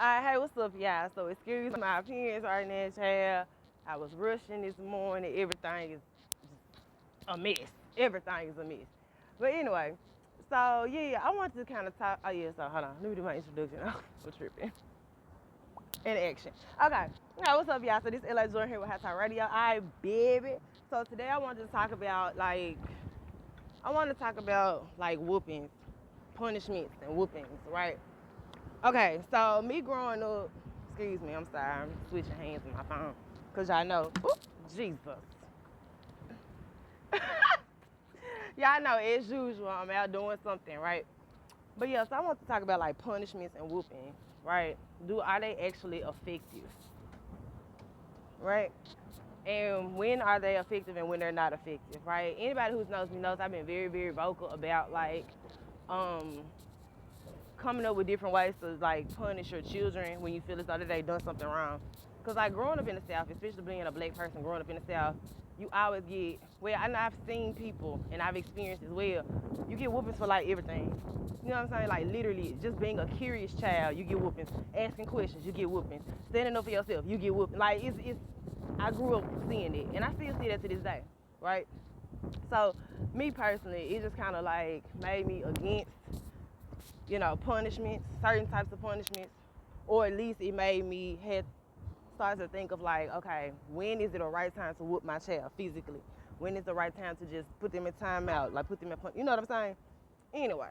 Alright, hey, what's up, y'all? So excuse my appearance right now, child. I was rushing this morning. Everything is a mess. Everything is a mess. But anyway, so yeah, I want to kind of talk. Oh yeah, so hold on. Let me do my introduction. I'm tripping. In action. Okay. Now, what's up, y'all? So this is LA Jordan here with HTR Radio. Alright, baby. So today I wanted to talk about whoopings, punishments, and whoopings, right? Okay, so me growing up, excuse me, I'm sorry, I'm switching hands with my phone. Cause y'all know, Jesus. Y'all know, as usual, I'm out doing something, right? But yeah, so I want to talk about like punishments and whoopings, right? Are they actually effective, right? And when are they effective and when they're not effective, right? Anybody who knows me knows I've been very, very vocal about coming up with different ways to like punish your children when you feel as though they done something wrong. Cause like growing up in the South, especially being a black person growing up in the South, you always get, well, I know I've seen people and I've experienced as well, you get whoopings for like everything. You know what I'm saying? Like literally just being a curious child, you get whoopings. Asking questions, you get whoopings. Standing up for yourself, you get whoopings. Like I grew up seeing it and I still see that to this day, right? So me personally, it just kind of like made me against punishments, certain types of punishments, or at least it made me start to think of like, okay, when is it the right time to whoop my child physically? When is the right time to just put them in timeout, like put them in, you know what I'm saying? Anyway,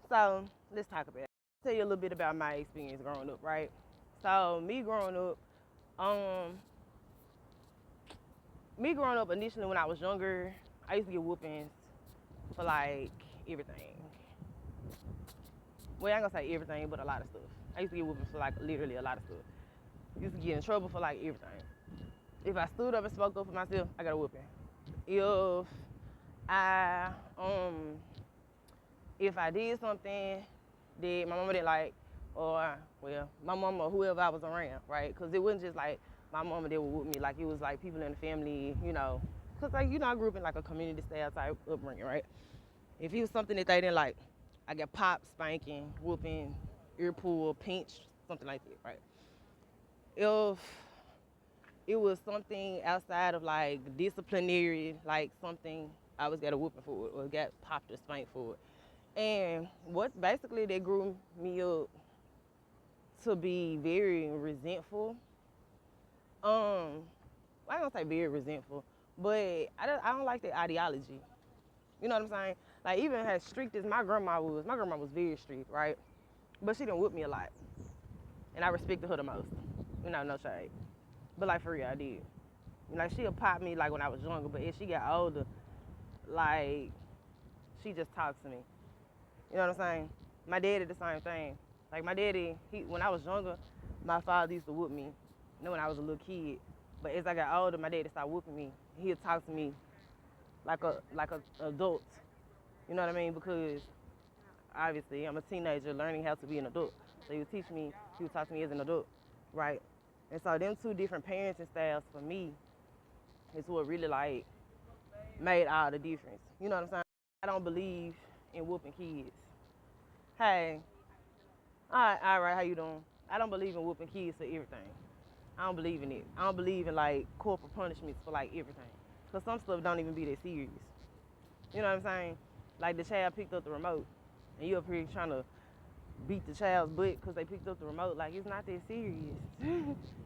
so let's talk about it. I'll tell you a little bit about my experience growing up, right? So me growing up initially when I was younger, I used to get whoopings for like everything. Well, I ain't gonna say everything, but a lot of stuff. I used to get whoopings for like literally a lot of stuff. Used to get in trouble for like everything. If I stood up and spoke up for myself, I got a whooping. If I if I did something that my mama didn't like, or well, my mama or whoever I was around, right? Because it wasn't just like my mama that would whoop me. Like it was like people in the family, Because like I grew up in like a community style type upbringing, right? If it was something that they didn't like, I got popped, spanking, whooping, ear pull, pinch, something like that, right? If it was something outside of like disciplinary, like something, I always got a whooping for it or got popped or spanked for it. And what basically they grew me up to be very resentful. I ain't gonna say very resentful, but I don't like the ideology. You know what I'm saying? Like even as strict as my grandma was very strict, right? But she didn't whip me a lot. And I respected her the most. No shade. But like for real, I did. Like she'll pop me like when I was younger, but as she got older, like she just talks to me. You know what I'm saying? My daddy the same thing. Like my daddy, when I was younger, my father used to whoop me. When I was a little kid. But as I got older, my daddy started whooping me. He'd talk to me like a adult. You know what I mean? Because obviously I'm a teenager learning how to be an adult. So he would talk to me as an adult, right? And so them two different parenting styles for me is what really like made all the difference. You know what I'm saying? I don't believe in whooping kids. Hey, all right, how you doing? I don't believe in whooping kids for everything. I don't believe in it. I don't believe in like corporal punishments for like everything. Cause some stuff don't even be that serious. You know what I'm saying? Like the child picked up the remote and you up here trying to beat the child's butt because they picked up the remote. Like it's not that serious.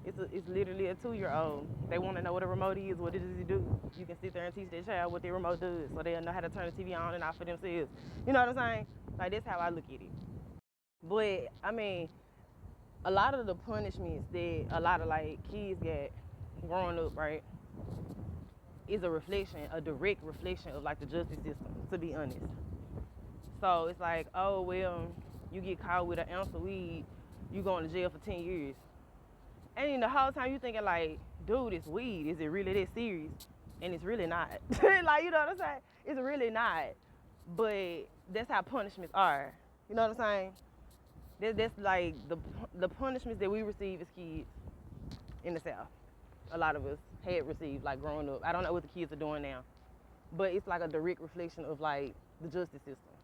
It's literally a 2-year-old. They want to know what a remote is. What does it do? You can sit there and teach their child what their remote does, so they'll know how to turn the TV on and off for themselves. You know what I'm saying? Like that's how I look at it. But I mean, a lot of the punishments that a lot of like kids get growing up, right, is a direct reflection of like the justice system. To be honest. So it's like, oh well, you get caught with an ounce of weed, you going to jail for 10 years. And the whole time you thinking like, dude, it's weed. Is it really that serious? And it's really not. Like, you know what I'm saying? It's really not. But that's how punishments are. You know what I'm saying? That's like the punishments that we receive as kids in the South. A lot of us had received like growing up. I don't know what the kids are doing now. But it's like a direct reflection of like the justice system.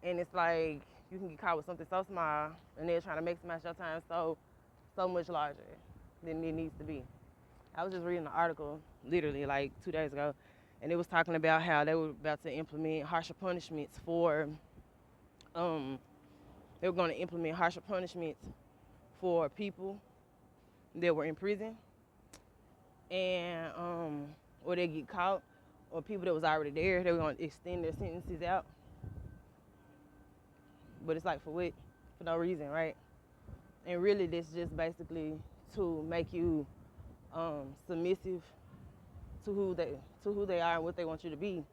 And it's like you can get caught with something so small, and they're trying to maximize your time so much larger than it needs to be. I was just reading an article literally like 2 days ago, and it was talking about how they were about to implement harsher punishments for they were going to implement harsher punishments for people that were in prison and or they get caught, or people that was already there, they were going to extend their sentences out. But it's like, for what? For no reason, right? And really this just basically to make you submissive to who they are and what they want you to be,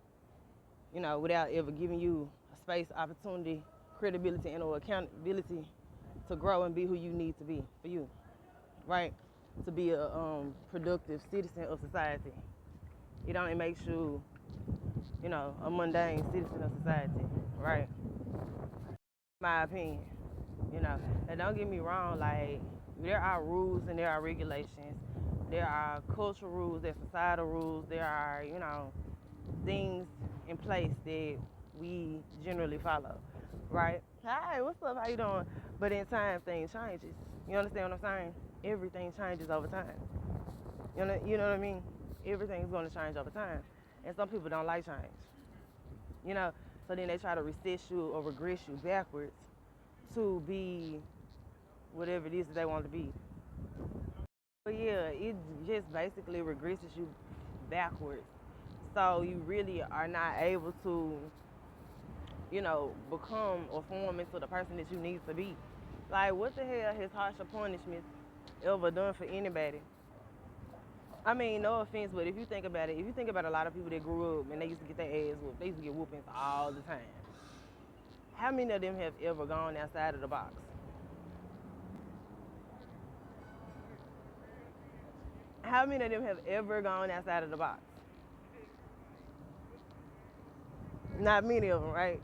you know, without ever giving you a space, opportunity, credibility, and or accountability to grow and be who you need to be for you, right? To be a productive citizen of society. It only makes you, you know, a mundane citizen of society, right? My opinion, you know. And don't get me wrong, like, there are rules and there are regulations. There are cultural rules, there are societal rules, there are, you know, things in place that we generally follow, right? Hi, what's up? How you doing? But in time, things changes. You understand what I'm saying? Everything changes over time. You know what I mean? Everything's going to change over time. And some people don't like change. You know, so then they try to recess you or regress you backwards to be whatever it is that they want to be. But yeah, it just basically regresses you backwards. So you really are not able to, you know, become or form into the person that you need to be. Like, what the hell has harsher punishments ever done for anybody? I mean, no offense, but if you think about it, if you think about a lot of people that grew up and they used to get their ass whooped, they used to get whoopings all the time. How many of them have ever gone outside of the box? How many of them have ever gone outside of the box? Not many of them, right?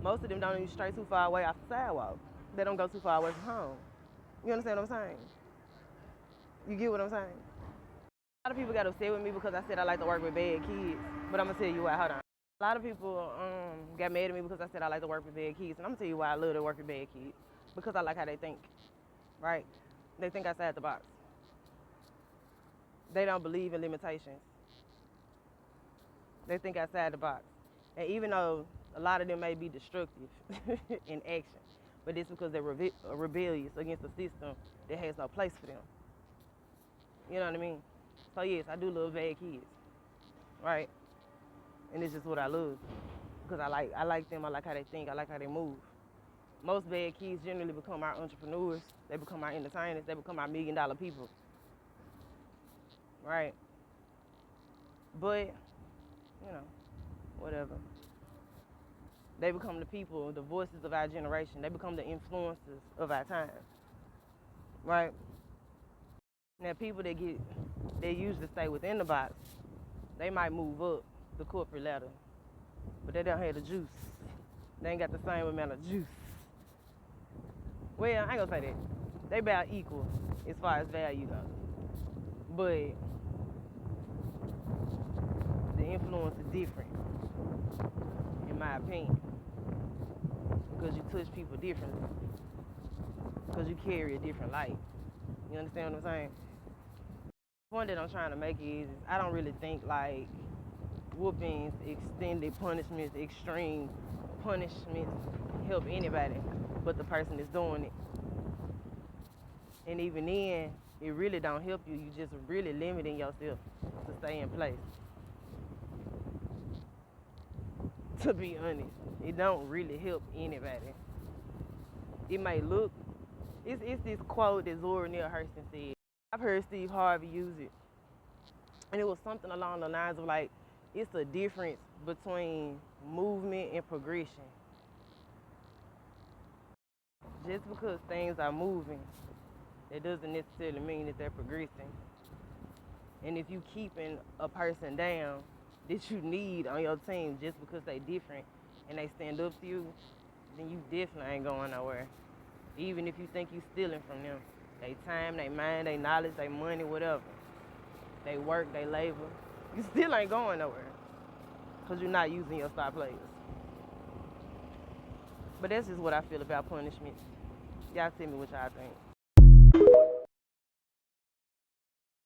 Most of them don't even stray too far away off the sidewalk. They don't go too far away from home. You understand what I'm saying? You get what I'm saying? A lot of people got upset with me because I said I like to work with bad kids. But I'm going to tell you why. Hold on. A lot of people got mad at me because I said I like to work with bad kids. And I'm going to tell you why I love to work with bad kids. Because I like how they think, right? They think outside the box. They don't believe in limitations. They think outside the box. And even though a lot of them may be destructive in action, but it's because they're rebellious against a system that has no place for them. You know what I mean? So yes, I do love bad kids, right? And it's just what I love. Because I like them, I like how they think, I like how they move. Most bad kids generally become our entrepreneurs, they become our entertainers, they become our $1 million people. Right? But, you know, whatever. They become the people, the voices of our generation. They become the influencers of our time. Right? Now, people that usually stay within the box, they might move up the corporate ladder, but they don't have the juice. They ain't got the same amount of juice. Well, I ain't gonna say that. They about equal as far as value goes. But the influence is different, in my opinion. Because you touch people differently. Because you carry a different light. You understand what I'm saying? The point that I'm trying to make is I don't really think like whoopings, extended punishments, extreme punishments help anybody but the person that's doing it. And even then, it really don't help you. You just really limiting yourself to stay in place. To be honest, it don't really help anybody. It may look, it's this quote that Zora Neale Hurston said. I've heard Steve Harvey use it. And it was something along the lines of like, it's a difference between movement and progression. Just because things are moving, it doesn't necessarily mean that they're progressing. And if you keeping a person down that you need on your team just because they different and they stand up to you, then you definitely ain't going nowhere. Even if you think you stealing from them. They time, they mind, they knowledge, they money, whatever. They work, they labor. You still ain't going nowhere because you're not using your star players. But that's just what I feel about punishment. Y'all tell me what y'all think.